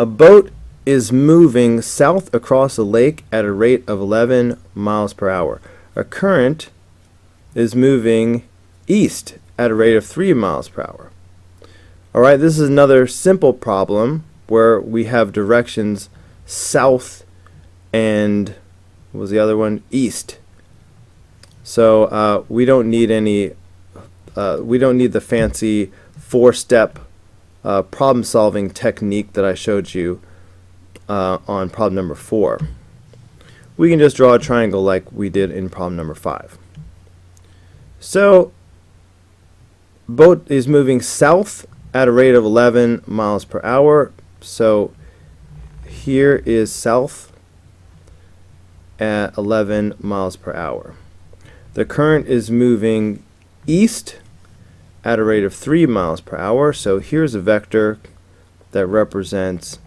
A boat is moving south across a lake at a rate of 11 miles per hour. A current is moving east at a rate of 3 miles per hour. Alright, this is another simple problem where we have directions south and, what was the other one? East. So we don't need the fancy four-step problem-solving technique that I showed you on problem number 4. We can just draw a triangle like we did in problem number 5. So, boat is moving south at a rate of 11 miles per hour. So, here is south at 11 miles per hour. The current is moving east at a rate of 3 miles per hour. So here's a vector that represents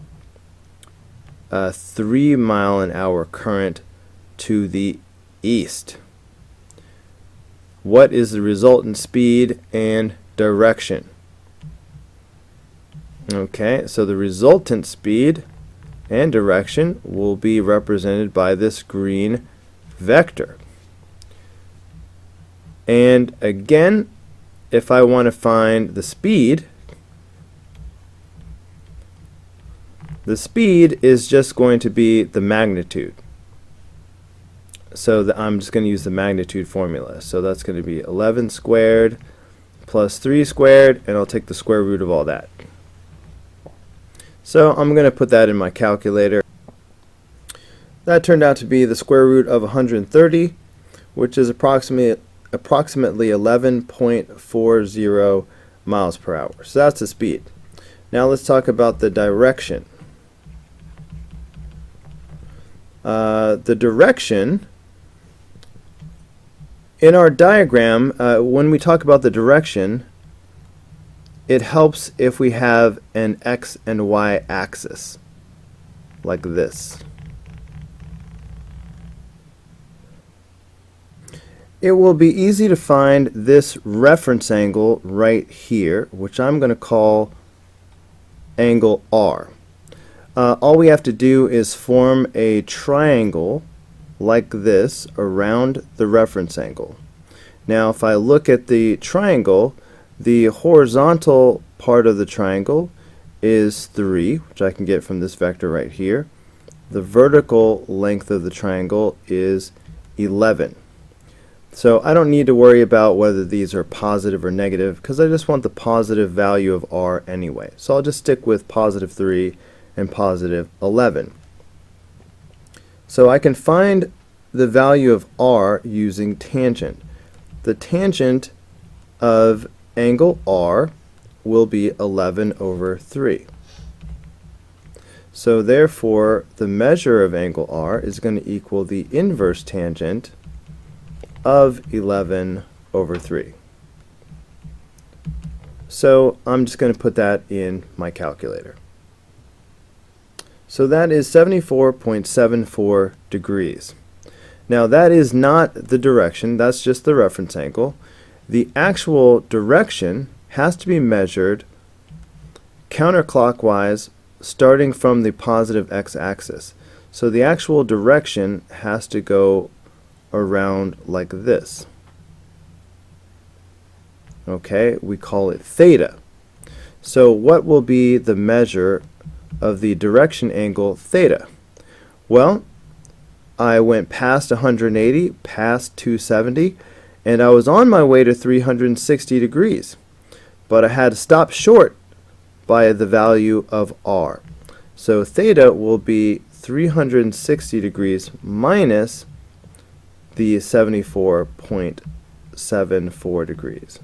a 3-mile-an-hour current to the east. What is the resultant speed and direction? Okay, so the resultant speed and direction will be represented by this green vector. And again, if I want to find the speed is just going to be the magnitude. So I'm just going to use the magnitude formula. So that's going to be 11 squared plus 3 squared, and I'll take the square root of all that. So I'm going to put that in my calculator. That turned out to be the square root of 130, which is approximately 11.40 miles per hour. So that's the speed. Now let's talk about the direction. The direction, in our diagram, when we talk about the direction, it helps if we have an x and y axis, like this. It will be easy to find this reference angle right here, which I'm going to call angle R. All we have to do is form a triangle like this around the reference angle. Now if I look at the triangle, the horizontal part of the triangle is 3, which I can get from this vector right here. The vertical length of the triangle is 11. So I don't need to worry about whether these are positive or negative, because I just want the positive value of R anyway. So I'll just stick with positive 3 and positive 11. So I can find the value of R using tangent. The tangent of angle R will be 11 over 3. So therefore the measure of angle R is going to equal the inverse tangent of 11 over 3. So I'm just going to put that in my calculator. So that is 74.74 degrees. Now that is not the direction, that's just the reference angle. The actual direction has to be measured counterclockwise starting from the positive x-axis. So the actual direction has to go around like this. Okay, we call it theta. So what will be the measure of the direction angle theta? Well, I went past 180, past 270, and I was on my way to 360 degrees. But I had to stop short by the value of R. So theta will be 360 degrees minus the 74.74 degrees.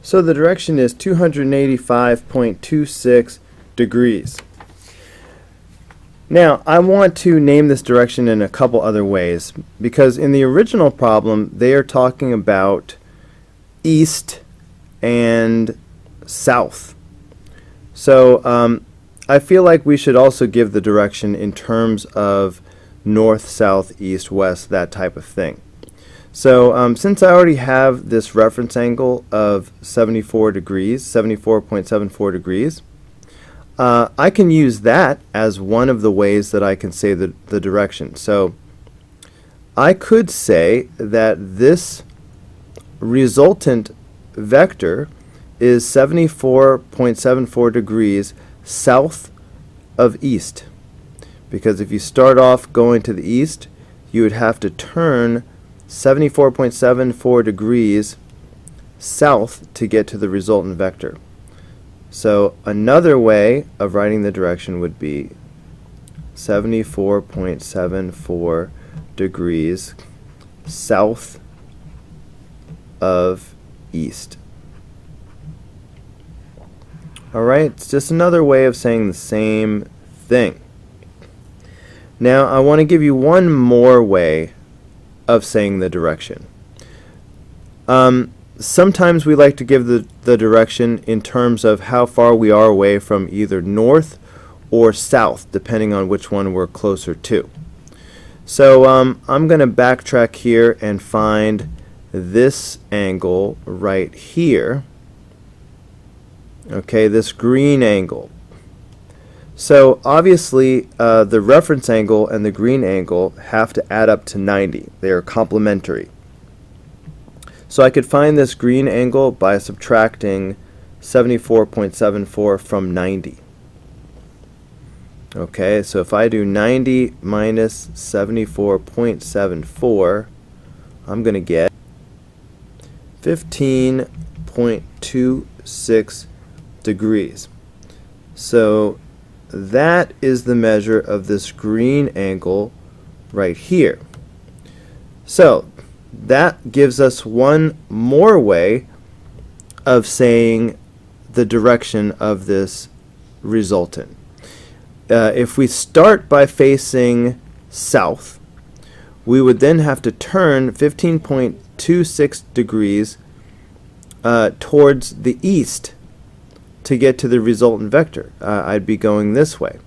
So the direction is 285.26 degrees. Now I want to name this direction in a couple other ways, because in the original problem they are talking about east and south. So I feel like we should also give the direction in terms of north, south, east, west, that type of thing. So since I already have this reference angle of 74 degrees, 74.74 degrees, I can use that as one of the ways that I can say the direction. So I could say that this resultant vector is 74.74 degrees south of east. Because if you start off going to the east, you would have to turn 74.74 degrees south to get to the resultant vector. So another way of writing the direction would be 74.74 degrees south of east. Alright, it's just another way of saying the same thing. Now I want to give you one more way of saying the direction. Sometimes we like to give the direction in terms of how far we are away from either north or south, depending on which one we're closer to. So I'm going to backtrack here and find this angle right here. Okay, this green angle. So obviously the reference angle and the green angle have to add up to 90. They are complementary. So I could find this green angle by subtracting 74.74 from 90. Okay, so if I do 90 minus 74.74, I'm going to get 15.26 degrees. So that is the measure of this green angle right here. So that gives us one more way of saying the direction of this resultant. If we start by facing south, we would then have to turn 15.26 degrees towards the east to get to the resultant vector. I'd be going this way.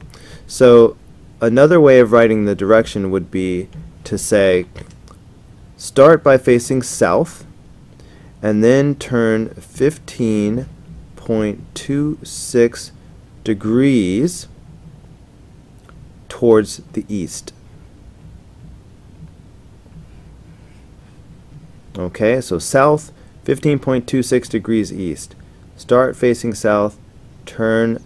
So another way of writing the direction would be to say start by facing south and then turn 15.26 degrees towards the east. Okay, so south, 15.26 degrees east. Start facing south, turn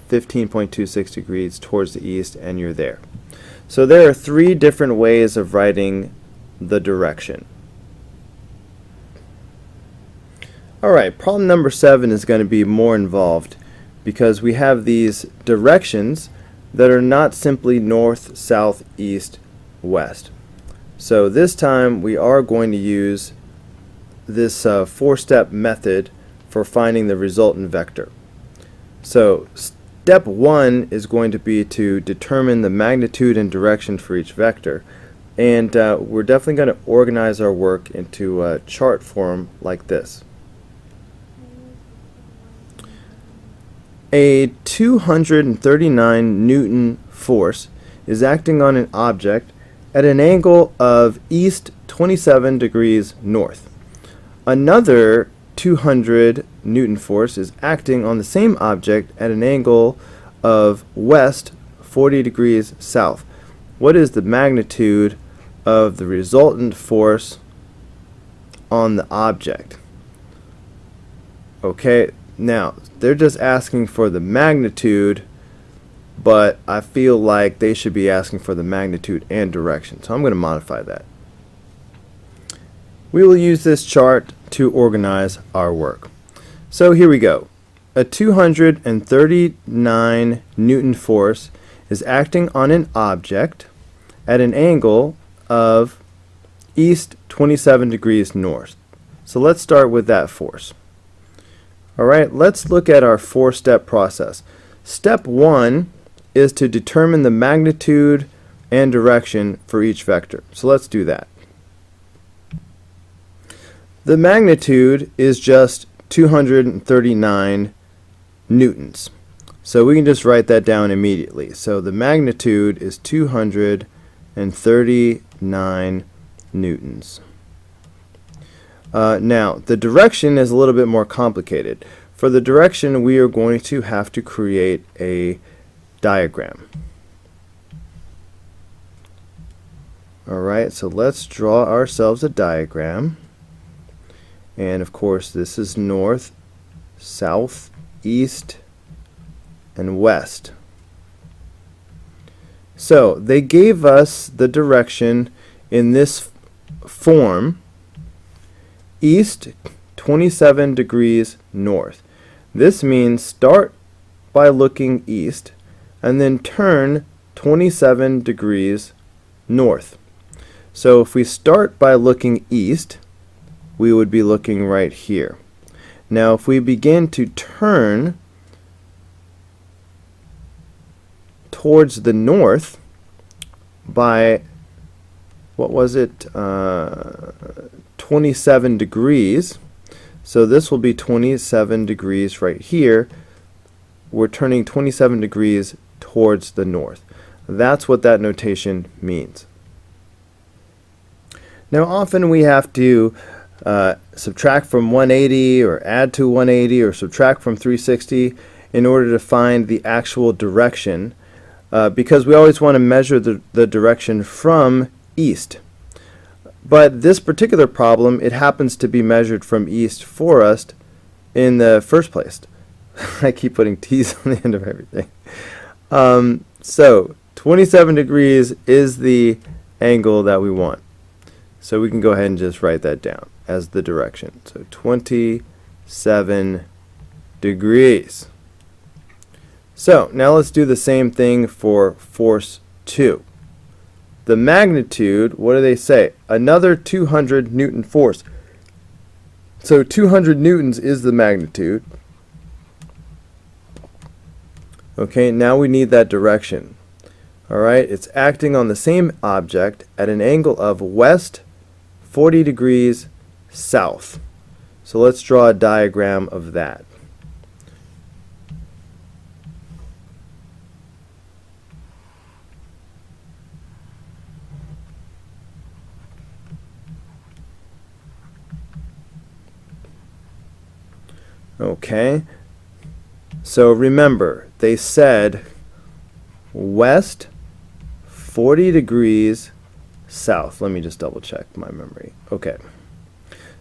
15.26 degrees towards the east, and you're there. So there are three different ways of writing the direction. Alright, problem number 7 is going to be more involved because we have these directions that are not simply north, south, east, west. So this time we are going to use this four-step method for finding the resultant vector. So step 1 is going to be to determine the magnitude and direction for each vector. And we're definitely going to organize our work into a chart form like this. A 239 Newton force is acting on an object at an angle of east 27 degrees north. Another 200 Newton force is acting on the same object at an angle of west 40 degrees south. What is the magnitude of the resultant force on the object? Okay, now they're just asking for the magnitude, but I feel like they should be asking for the magnitude and direction, so I'm going to modify that. We will use this chart to organize our work. So here we go. A 239 Newton force is acting on an object at an angle of east 27 degrees north. So let's start with that force. Alright, let's look at our four-step process. Step 1 is to determine the magnitude and direction for each vector. So let's do that. The magnitude is just 239 newtons. So we can just write that down immediately. So the magnitude is 239 newtons. Now, the direction is a little bit more complicated. For the direction, we are going to have to create a diagram. Alright, so let's draw ourselves a diagram. And of course, this is north, south, east, and west. So, they gave us the direction in this form: east 27 degrees north. This means start by looking east and then turn 27 degrees north. So if we start by looking east, we would be looking right here. Now if we begin to turn towards the north by, what was it, 27 degrees, so this will be 27 degrees right here. We're turning 27 degrees towards the north. That's what that notation means. Now often we have to subtract from 180 or add to 180 or subtract from 360 in order to find the actual direction, because we always want to measure the direction from east. But this particular problem, it happens to be measured from east for us in the first place. I keep putting T's on the end of everything. So 27 degrees is the angle that we want. So we can go ahead and just write that down as the direction. So 27 degrees. So now let's do the same thing for force 2. The magnitude, what do they say? Another 200 Newton force. So 200 newtons is the magnitude. Okay, now we need that direction. Alright, it's acting on the same object at an angle of west 40 degrees south. So let's draw a diagram of that. Okay, so remember, they said west 40 degrees south. Let me just double check my memory. Okay,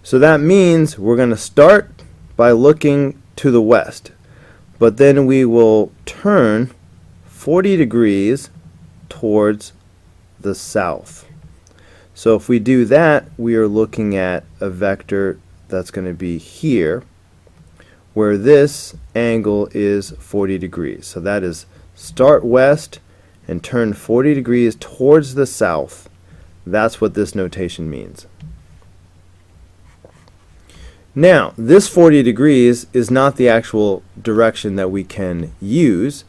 so that means we're going to start by looking to the west, but then we will turn 40 degrees towards the south. So if we do that, we are looking at a vector that's going to be here, where this angle is 40 degrees. So that is start west and turn 40 degrees towards the south. That's what this notation means. Now, this 40 degrees is not the actual direction that we can use,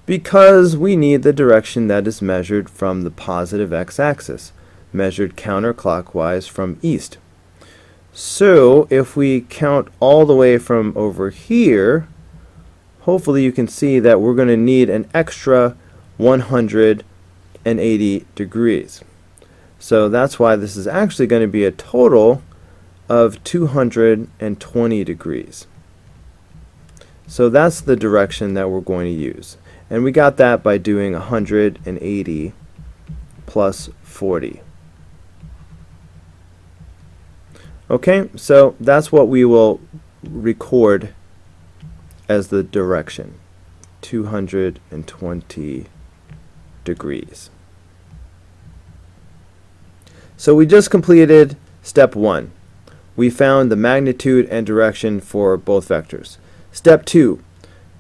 because we need the direction that is measured from the positive x-axis, measured counterclockwise from east. So if we count all the way from over here, hopefully you can see that we're going to need an extra 180 degrees. So that's why this is actually going to be a total of 220 degrees. So that's the direction that we're going to use. And we got that by doing 180 plus 40. Okay, so that's what we will record as the direction, 220 degrees. So we just completed step 1. We found the magnitude and direction for both vectors. Step 2,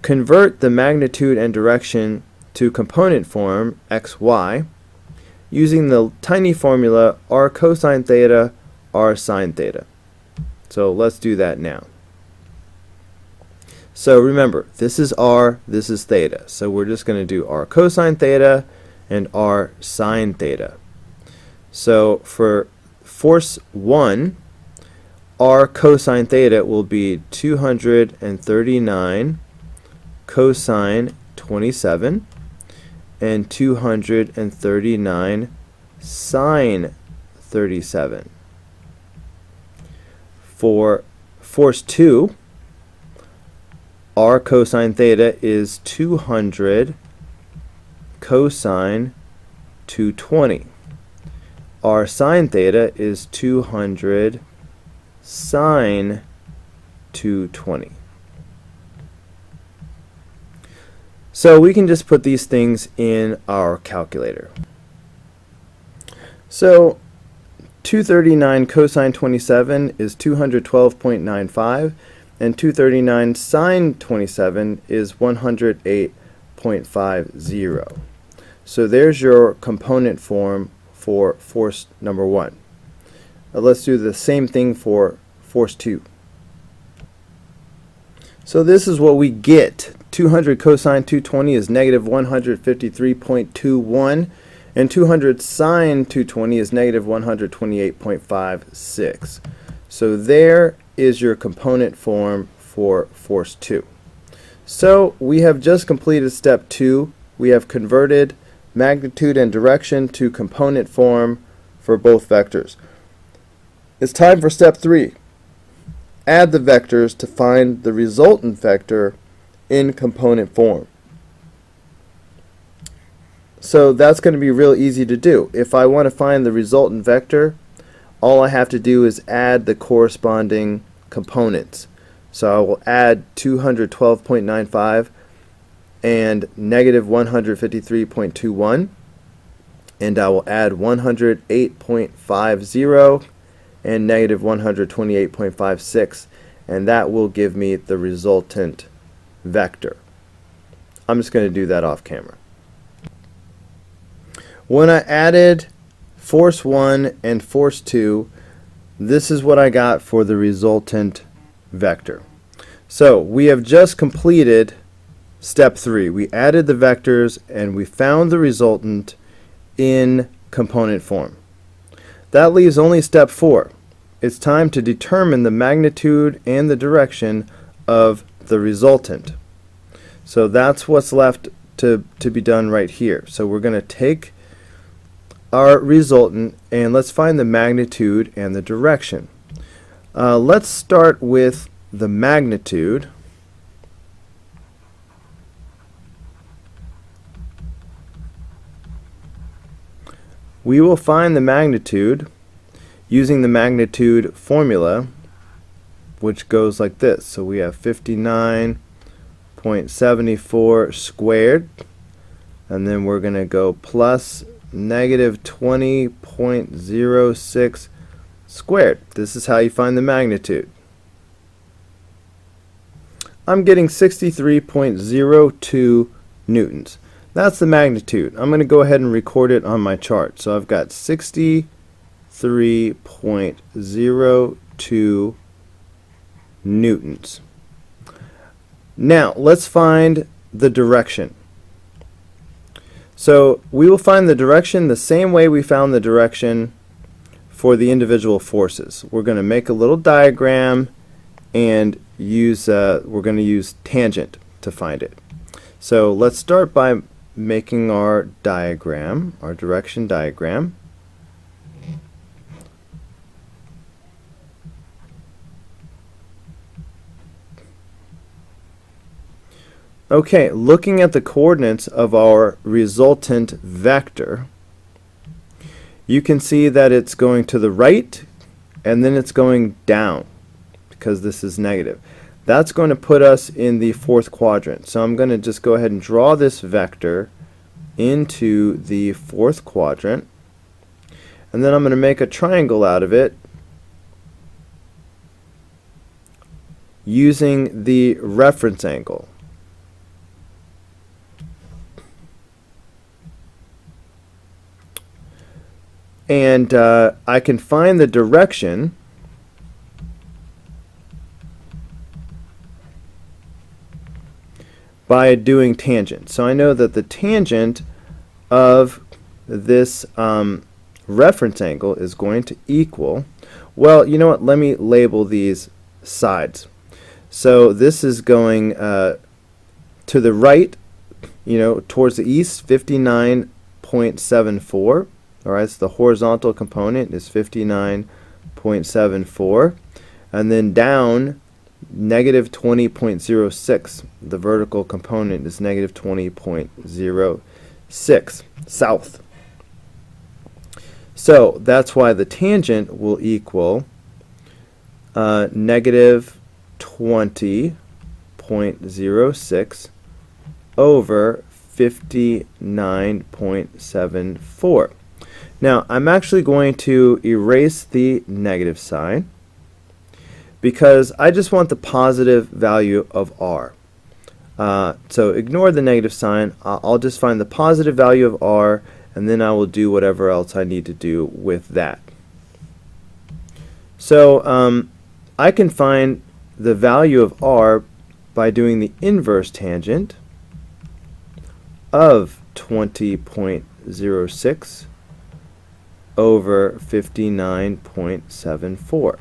convert the magnitude and direction to component form xy using the tiny formula r cosine theta r sine theta. So let's do that now. So remember, this is r, this is theta. So we're just going to do r cosine theta and r sine theta. So for force 1, r cosine theta will be 239 cosine 27 and 239 sine 37. For force 2, r cosine theta is 200 cosine 220. R sine theta is 200 sine 220. So we can just put these things in our calculator. So 239 cosine 27 is 212.95, and 239 sine 27 is 108.50. So there's your component form for force number 1. Let's do the same thing for force 2. So this is what we get. 200 cosine 220 is negative 153.21, and 200 sine 220 is negative 128.56. So there is your component form for force 2. So we have just completed step 2. We have converted magnitude and direction to component form for both vectors. It's time for step 3. Add the vectors to find the resultant vector in component form. So that's going to be real easy to do. If I want to find the resultant vector, all I have to do is add the corresponding components. So I will add 212.95 and negative 153.21, and I will add 108.50 and negative 128.56, and that will give me the resultant vector. I'm just going to do that off camera. When I added force 1 and force 2, this is what I got for the resultant vector. So we have just completed step 3. We added the vectors and we found the resultant in component form. That leaves only step 4. It's time to determine the magnitude and the direction of the resultant. So that's what's left to be done right here. So we're going to take our resultant and let's find the magnitude and the direction. Let's start with the magnitude. We will find the magnitude using the magnitude formula, which goes like this. So we have 59.74 squared, and then we're going to go plus negative 20.06 squared. This is how you find the magnitude. I'm getting 63.02 newtons. That's the magnitude. I'm going to go ahead and record it on my chart. So I've got 63.02 newtons. Now let's find the direction. So we will find the direction the same way we found the direction for the individual forces. We're going to make a little diagram and we're going to use tangent to find it. So let's start by making our diagram, our direction diagram. Okay, looking at the coordinates of our resultant vector, you can see that it's going to the right and then it's going down because this is negative. That's going to put us in the 4th quadrant. So I'm going to just go ahead and draw this vector into the 4th quadrant, and then I'm going to make a triangle out of it using the reference angle. And I can find the direction by doing tangent. So I know that the tangent of this reference angle is going to equal, well, you know what, let me label these sides. So this is going to the right, towards the east, 59.74. Alright, so the horizontal component is 59.74. and then down negative 20.06. The vertical component is negative 20.06 south. So that's why the tangent will equal negative 20.06 over 59.74. Now I'm actually going to erase the negative sign because I just want the positive value of r. So ignore the negative sign. I'll just find the positive value of r, and then I will do whatever else I need to do with that. So I can find the value of r by doing the inverse tangent of 20.06 over 59.74.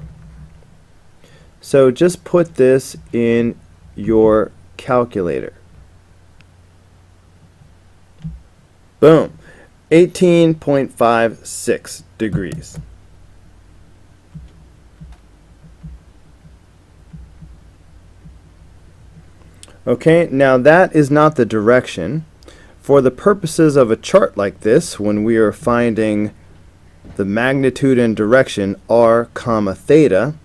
So just put this in your calculator. Boom. 18.56 degrees. Okay, now that is not the direction. For the purposes of a chart like this, when we are finding the magnitude and direction r comma theta,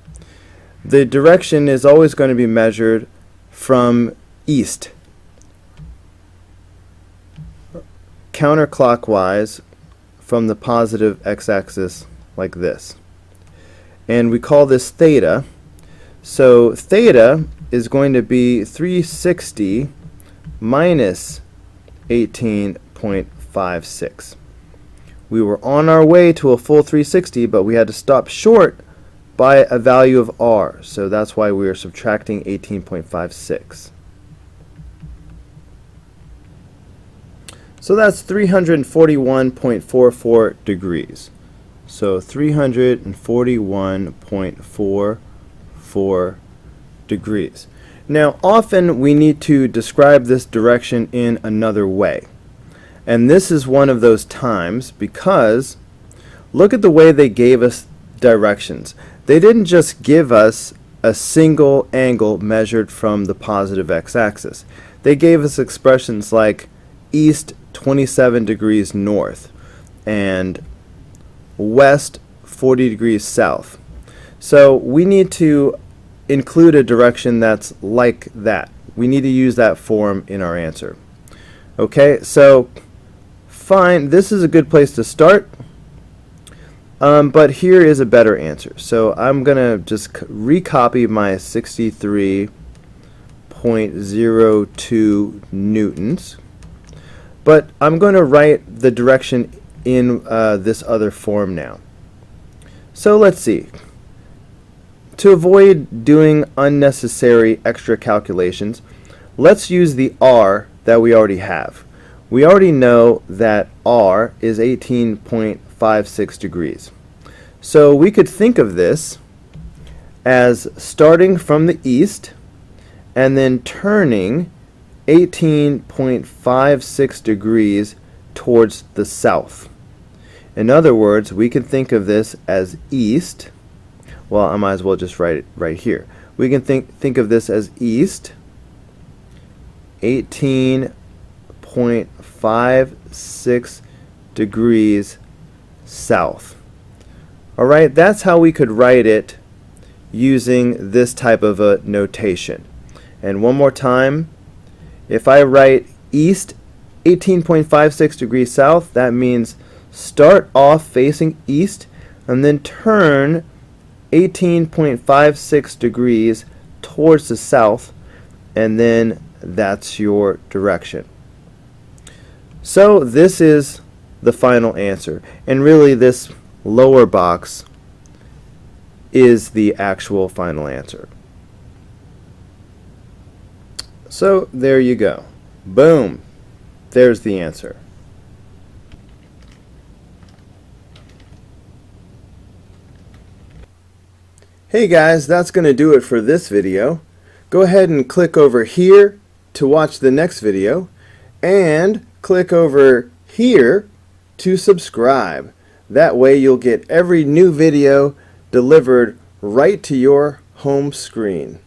the direction is always going to be measured from east, counterclockwise from the positive x-axis like this. And we call this theta. So theta is going to be 360 minus 18.56. We were on our way to a full 360, but we had to stop short by a value of r. So that's why we are subtracting 18.56. So that's 341.44 degrees. So 341.44 degrees. Now often we need to describe this direction in another way. And this is one of those times, because look at the way they gave us directions. They didn't just give us a single angle measured from the positive x-axis. They gave us expressions like east 27 degrees north and west 40 degrees south. So we need to include a direction that's like that. We need to use that form in our answer. Okay, so fine, this is a good place to start, but here is a better answer. So I'm going to just recopy my 63.02 newtons, but I'm going to write the direction in this other form now. So let's see. To avoid doing unnecessary extra calculations, let's use the r that we already have. We already know that r is 18.56 degrees. So we could think of this as starting from the east and then turning 18.56 degrees towards the south. In other words, we can think of this as east. Well, I might as well just write it right here. We can think of this as east, 18.56 degrees south. Alright, that's how we could write it using this type of a notation. And one more time, if I write east 18.56 degrees south, that means start off facing east and then turn 18.56 degrees towards the south, and then that's your direction. So this is the final answer, and really this lower box is the actual final answer. So there you go. Boom. There's the answer. Hey guys, that's going to do it for this video. Go ahead and click over here to watch the next video, and click over here to subscribe. That way you'll get every new video delivered right to your home screen.